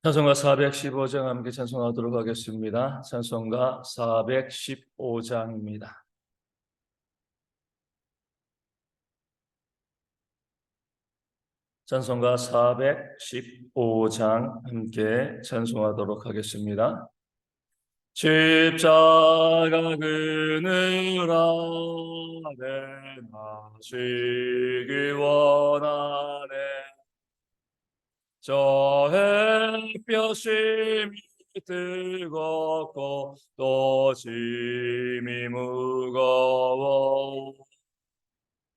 찬송가 415장 함께 찬송하도록 하겠습니다. 찬송가 415장입니다. 찬송가 415장 함께 찬송하도록 하겠습니다. 십자가 그늘 아래 나시기 원하네. 저 햇볕이 뜨겁고 또 짐이 무거워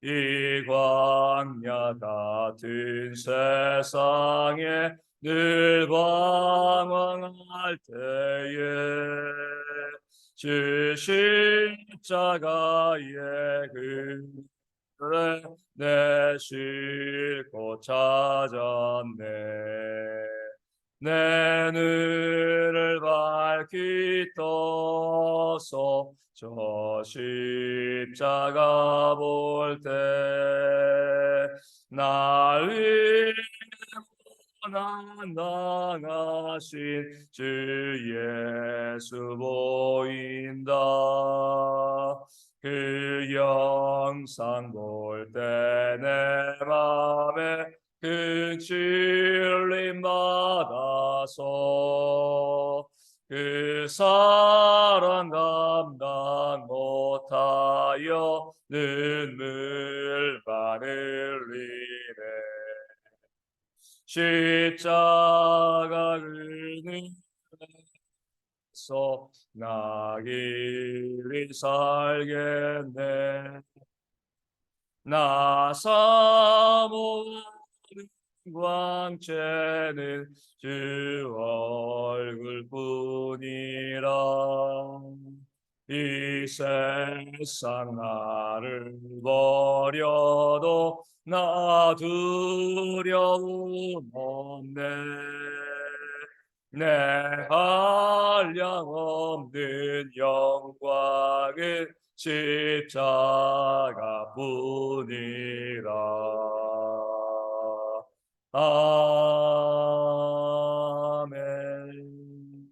이 광야 같은 세상에 늘 방황할 때에 주 십자가의 그래 내 쉴곳 찾았네. 내 눈을 밝히 떠서 저 십자가 볼 때 날 위해 나가신 주 예수 보인다. 그 영상 볼 때 내 맘에 그 진림 받아서 그 사랑 감당 못하여 눈물만 흘리네. 십자가 그늘에서 나 길이 살겠네. 나 사모하는 광채는 주 얼굴뿐이라. 이 세상 나를 버려도 나 두려움 없네. 내 한량없는 영광은 십자가 뿐이라. 아멘.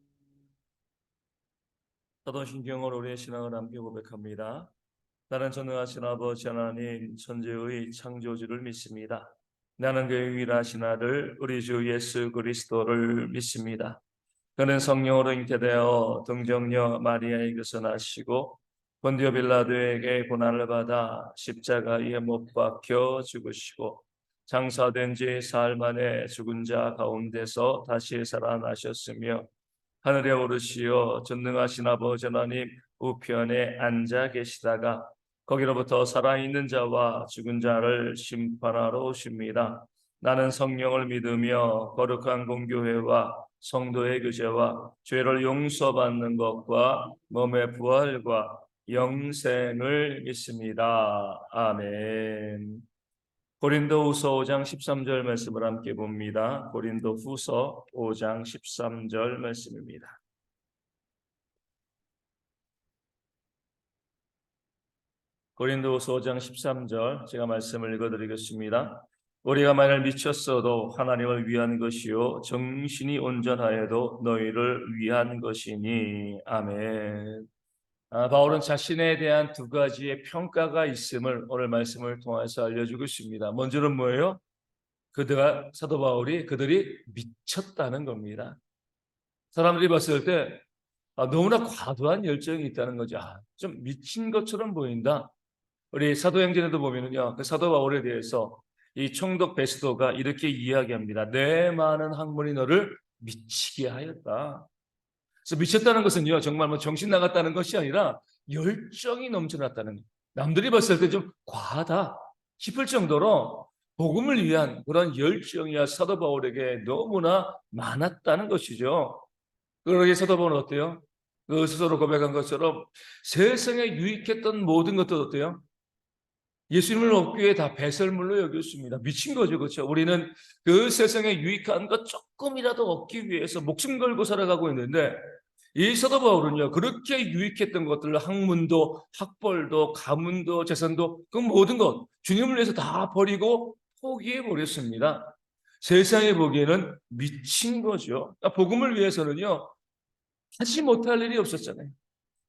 사도신경으로 우리의 신앙을 함께 고백합니다. 나는 전능하신 아버지 하나님 천지의 창조주를 믿습니다. 나는 그 유일하신 아들 우리 주 예수 그리스도를 믿습니다. 그는 성령으로 잉태되어 동정녀 마리아에게서 나시고 본디오 빌라도에게 고난을 받아 십자가에 못 박혀 죽으시고 장사된 지 사흘 만에 죽은 자 가운데서 다시 살아나셨으며 하늘에 오르시어 전능하신 아버지 하나님 우편에 앉아 계시다가 거기로부터 살아있는 자와 죽은 자를 심판하러 오십니다. 나는 성령을 믿으며 거룩한 공교회와 성도의 교제와 죄를 용서받는 것과 몸의 부활과 영생을 믿습니다. 아멘. 고린도후서 5장 13절 말씀을 함께 봅니다. 고린도후서 5장 13절 말씀입니다. 고린도후서 5장 13절 제가 말씀을 읽어드리겠습니다. 우리가 만일 미쳤어도 하나님을 위한 것이요 정신이 온전하여도 너희를 위한 것이니. 아멘. 바울은 자신에 대한 두 가지의 평가가 있음을 오늘 말씀을 통해서 알려주고 있습니다. 먼저는 뭐예요? 사도 바울이 그들이 미쳤다는 겁니다. 사람들이 봤을 때 너무나 과도한 열정이 있다는 거죠. 좀 미친 것처럼 보인다. 우리 사도행전에도 보면은요, 그 사도 바울에 대해서 이 총독 베스도가 이렇게 이야기합니다. 내 많은 학문이 너를 미치게 하였다. 그래서 미쳤다는 것은요, 정말 뭐 정신 나갔다는 것이 아니라 열정이 넘쳐났다는 거예요. 남들이 봤을 때 좀 과하다 싶을 정도로 복음을 위한 그런 열정이야 사도 바울에게 너무나 많았다는 것이죠. 그러기에 사도 바울은 어때요? 그 스스로 고백한 것처럼 세상에 유익했던 모든 것도 어때요? 예수님을 얻기 위해 다 배설물로 여겼습니다. 미친 거죠, 그렇죠? 우리는 그 세상에 유익한 것 조금이라도 얻기 위해서 목숨 걸고 살아가고 있는데 이 사도 바울은요, 그렇게 유익했던 것들, 학문도, 학벌도, 가문도, 재산도, 그 모든 것 주님을 위해서 다 버리고 포기해버렸습니다. 세상에 보기에는 미친 거죠. 복음을 위해서는요, 하지 못할 일이 없었잖아요.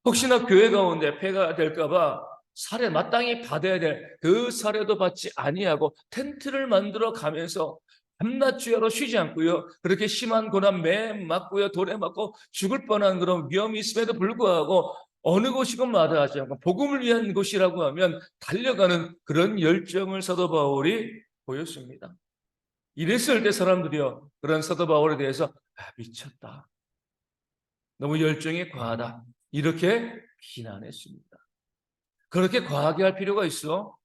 혹시나 교회 가운데 폐가 될까 봐 사례 마땅히 받아야 될 그 사례도 받지 아니하고 텐트를 만들어 가면서 밤낮 주야로 쉬지 않고요. 그렇게 심한 고난 매 맞고요. 돌에 맞고 죽을 뻔한 그런 위험이 있음에도 불구하고 어느 곳이건 마다하지 않고 복음을 위한 곳이라고 하면 달려가는 그런 열정을 사도 바울이 보였습니다. 이랬을 때 사람들이요, 그런 사도 바울에 대해서 미쳤다, 너무 열정이 과하다, 이렇게 비난했습니다. 그렇게 과하게 할 필요가 있어?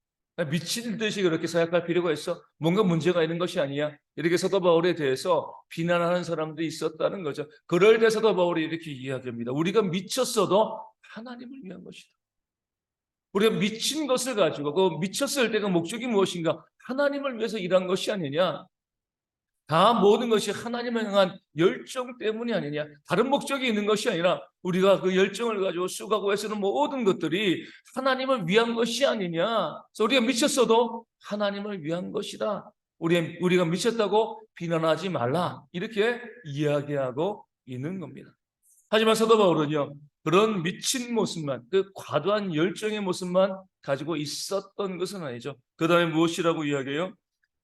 미친 듯이 그렇게 생각할 필요가 있어? 뭔가 문제가 있는 것이 아니야? 이렇게 사도 바울에 대해서 비난하는 사람들이 있었다는 거죠. 그럴 때 사도 바울이 이렇게 이야기합니다. 우리가 미쳤어도 하나님을 위한 것이다. 우리가 미친 것을 가지고 그 미쳤을 때 그 목적이 무엇인가? 하나님을 위해서 일한 것이 아니냐? 다 모든 것이 하나님을 향한 열정 때문이 아니냐. 다른 목적이 있는 것이 아니라 우리가 그 열정을 가지고 쑥하고 애쓰는 모든 것들이 하나님을 위한 것이 아니냐. 그래서 우리가 미쳤어도 하나님을 위한 것이다. 우리가 미쳤다고 비난하지 말라. 이렇게 이야기하고 있는 겁니다. 하지만 사도 바울은요, 그런 미친 모습만, 그 과도한 열정의 모습만 가지고 있었던 것은 아니죠. 그 다음에 무엇이라고 이야기해요?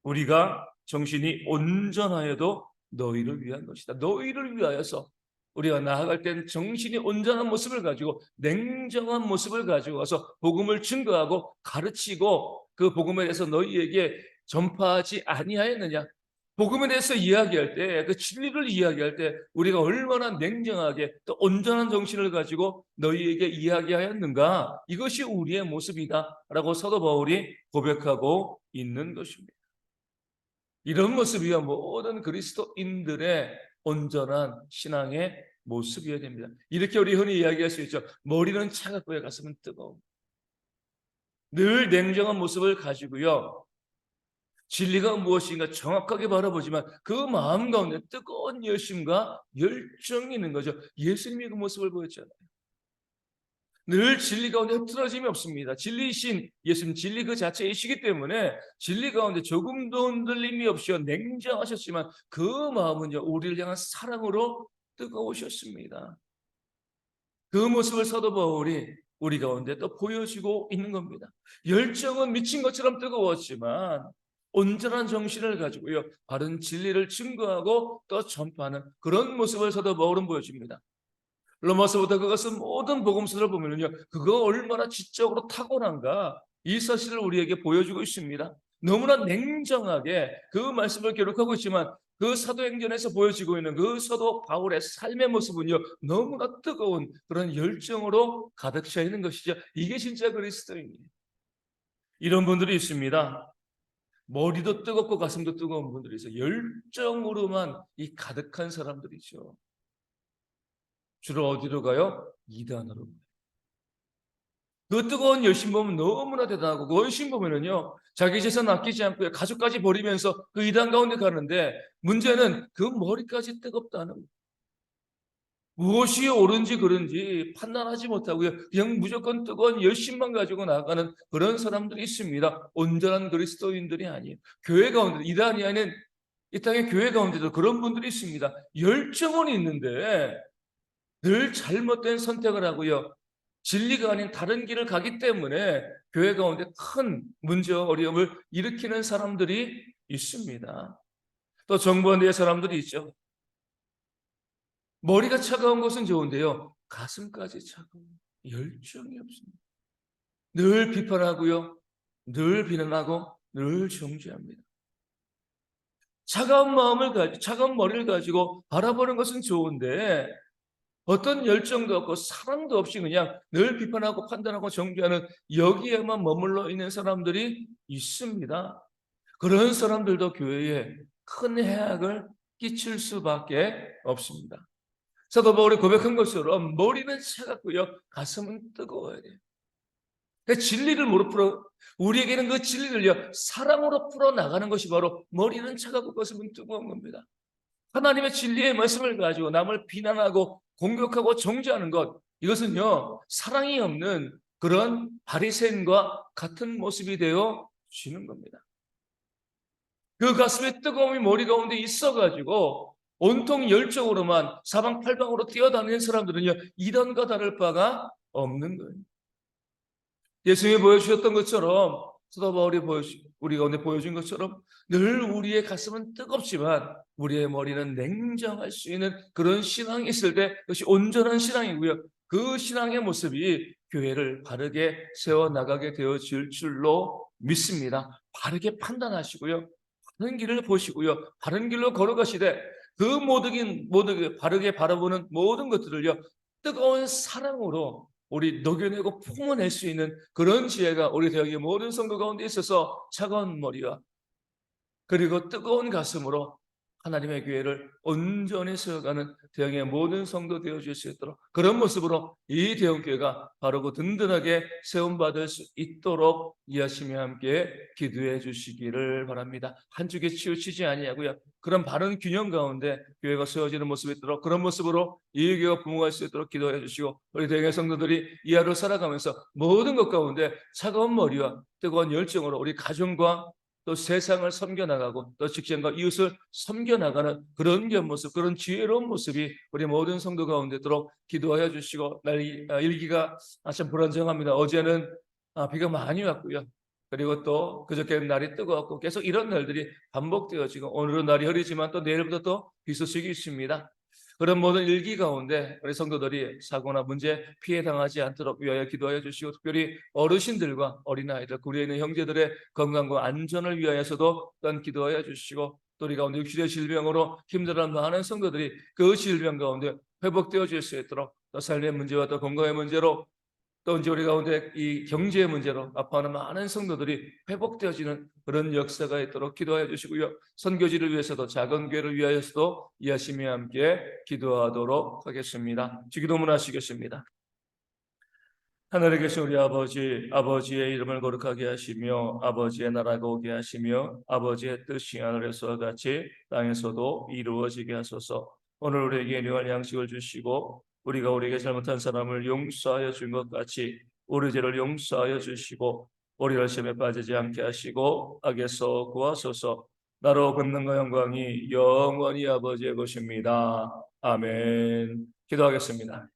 우리가 정신이 온전하여도 너희를 위한 것이다. 너희를 위하여서 우리가 나아갈 때는 정신이 온전한 모습을 가지고 냉정한 모습을 가지고 와서 복음을 증거하고 가르치고 그 복음에 대해서 너희에게 전파하지 아니하였느냐. 복음에 대해서 이야기할 때, 그 진리를 이야기할 때 우리가 얼마나 냉정하게 또 온전한 정신을 가지고 너희에게 이야기하였는가. 이것이 우리의 모습이다 라고 사도 바울이 고백하고 있는 것입니다. 이런 모습이야 모든 그리스도인들의 온전한 신앙의 모습이어야 됩니다. 이렇게 우리 흔히 이야기할 수 있죠. 머리는 차갑고요, 가슴은 뜨거워. 늘 냉정한 모습을 가지고요, 진리가 무엇인가 정확하게 바라보지만 그 마음 가운데 뜨거운 열심과 열정이 있는 거죠. 예수님이 그 모습을 보였잖아요. 늘 진리 가운데 흐트러짐이 없습니다. 진리이신 예수님, 진리 그 자체이시기 때문에 진리 가운데 조금도 흔들림이 없이 냉정하셨지만 그 마음은요, 우리를 향한 사랑으로 뜨거우셨습니다. 그 모습을 사도 바울이 우리 가운데 또 보여주고 있는 겁니다. 열정은 미친 것처럼 뜨거웠지만 온전한 정신을 가지고요, 바른 진리를 증거하고 또 전파하는 그런 모습을 사도 바울은 보여줍니다. 로마서부터 그것은 모든 복음서를 보면요, 그거 얼마나 지적으로 탁월한가 이 사실을 우리에게 보여주고 있습니다. 너무나 냉정하게 그 말씀을 기록하고 있지만 그 사도행전에서 보여지고 있는 그 사도 바울의 삶의 모습은요, 너무나 뜨거운 그런 열정으로 가득 차 있는 것이죠. 이게 진짜 그리스도입니다. 이런 분들이 있습니다. 머리도 뜨겁고 가슴도 뜨거운 분들이 있어요. 열정으로만 이 가득한 사람들이죠. 주로 어디로 가요? 이단으로. 그 뜨거운 열심 보면 너무나 대단하고, 그 열심 보면은요, 자기 재산 아끼지 않고 가족까지 버리면서 그 이단 가운데 가는데, 문제는 그 머리까지 뜨겁다는 거예요. 무엇이 옳은지 그른지 판단하지 못하고요, 그냥 무조건 뜨거운 열심만 가지고 나아가는 그런 사람들이 있습니다. 온전한 그리스도인들이 아니에요. 교회 가운데, 이단이 아닌 이 땅의 교회 가운데도 그런 분들이 있습니다. 열정은 있는데 늘 잘못된 선택을 하고요, 진리가 아닌 다른 길을 가기 때문에 교회 가운데 큰 문제와 어려움을 일으키는 사람들이 있습니다. 또 정반대의 사람들이 있죠. 머리가 차가운 것은 좋은데요, 가슴까지 차가운 열정이 없습니다. 늘 비판하고요, 늘 비난하고 늘 정죄합니다. 차가운 마음을 가지고, 차가운 머리를 가지고 바라보는 것은 좋은데 어떤 열정도 없고 사랑도 없이 그냥 늘 비판하고 판단하고 정죄하는 여기에만 머물러 있는 사람들이 있습니다. 그런 사람들도 교회에 큰 해악을 끼칠 수밖에 없습니다. 사도 바울이 고백한 것처럼 머리는 차갑고요, 가슴은 뜨거워야 돼요. 그 진리를 무릎 풀어, 우리에게는 그 진리를요, 사랑으로 풀어나가는 것이 바로 머리는 차갑고 가슴은 뜨거운 겁니다. 하나님의 진리의 말씀을 가지고 남을 비난하고 공격하고 정죄하는 것, 이것은요, 사랑이 없는 그런 바리새인과 같은 모습이 되어 지는 겁니다. 그 가슴에 뜨거움이 머리 가운데 있어가지고 온통 열정으로만 사방팔방으로 뛰어다니는 사람들은요, 이단과 다를 바가 없는 거예요. 예수님이 보여주셨던 것처럼, 사도 바울이 우리 가운데 보여준 것처럼 늘 우리의 가슴은 뜨겁지만 우리의 머리는 냉정할 수 있는 그런 신앙이 있을 때 그것이 온전한 신앙이고요. 그 신앙의 모습이 교회를 바르게 세워나가게 되어질 줄로 믿습니다. 바르게 판단하시고요. 바른 길을 보시고요. 바른 길로 걸어가시되 그 모든 바르게 바라보는 모든 것들을요, 뜨거운 사랑으로 우리 녹여내고 품어낼 수 있는 그런 지혜가 우리 대학의 모든 성도 가운데 있어서 차가운 머리와 그리고 뜨거운 가슴으로 하나님의 교회를 온전히 세워가는 대형의 모든 성도 되어줄 수 있도록, 그런 모습으로 이 대형교회가 바르고 든든하게 세움받을 수 있도록 이하심이 함께 기도해 주시기를 바랍니다. 한쪽에 치우치지 아니하고요, 그런 바른 균형 가운데 교회가 세워지는 모습이 있도록, 그런 모습으로 이 교회가 부흥할 수 있도록 기도해 주시고, 우리 대형의 성도들이 이 하루 살아가면서 모든 것 가운데 차가운 머리와 뜨거운 열정으로 우리 가정과 또 세상을 섬겨나가고 또 직장과 이웃을 섬겨나가는 그런 모습, 그런 지혜로운 모습이 우리 모든 성도 가운데 있도록 기도하여 주시고, 일기가 참 불안정합니다. 어제는 비가 많이 왔고요. 그리고 또 그저께는 날이 뜨거웠고 계속 이런 날들이 반복되어지고, 오늘은 날이 흐리지만 또 내일부터 또 비 소식이 있습니다. 그런 모든 일기 가운데 우리 성도들이 사고나 문제 피해 당하지 않도록 위하여 기도하여 주시고, 특별히 어르신들과 어린아이들, 구리에 있는 형제들의 건강과 안전을 위하여서도 또한 기도하여 주시고, 또 우리 가운데 육신의 질병으로 힘들어하는 많은 성도들이 그 질병 가운데 회복되어질 수 있도록, 또 삶의 문제와 또 건강의 문제로, 또 이제 우리 가운데 이 경제의 문제로 아파하는 많은 성도들이 회복되어지는 그런 역사가 있도록 기도하여 주시고요. 선교지를 위해서도, 작은 교회를 위하여서도 이하심이 함께 기도하도록 하겠습니다. 주기도문 하시겠습니다. 하늘에 계신 우리 아버지, 아버지의 이름을 거룩하게 하시며 아버지의 나라가 오게 하시며 아버지의 뜻이 하늘에서와 같이 땅에서도 이루어지게 하소서. 오늘 우리에게 일용할 양식을 주시고 우리가 우리에게 잘못한 사람을 용서하여 준 것 같이 우리 죄를 용서하여 주시고 우리를 시험에 빠지지 않게 하시고 악에서 구하소서. 나로 권능과 영광이 영원히 아버지의 것입니다. 아멘. 기도하겠습니다.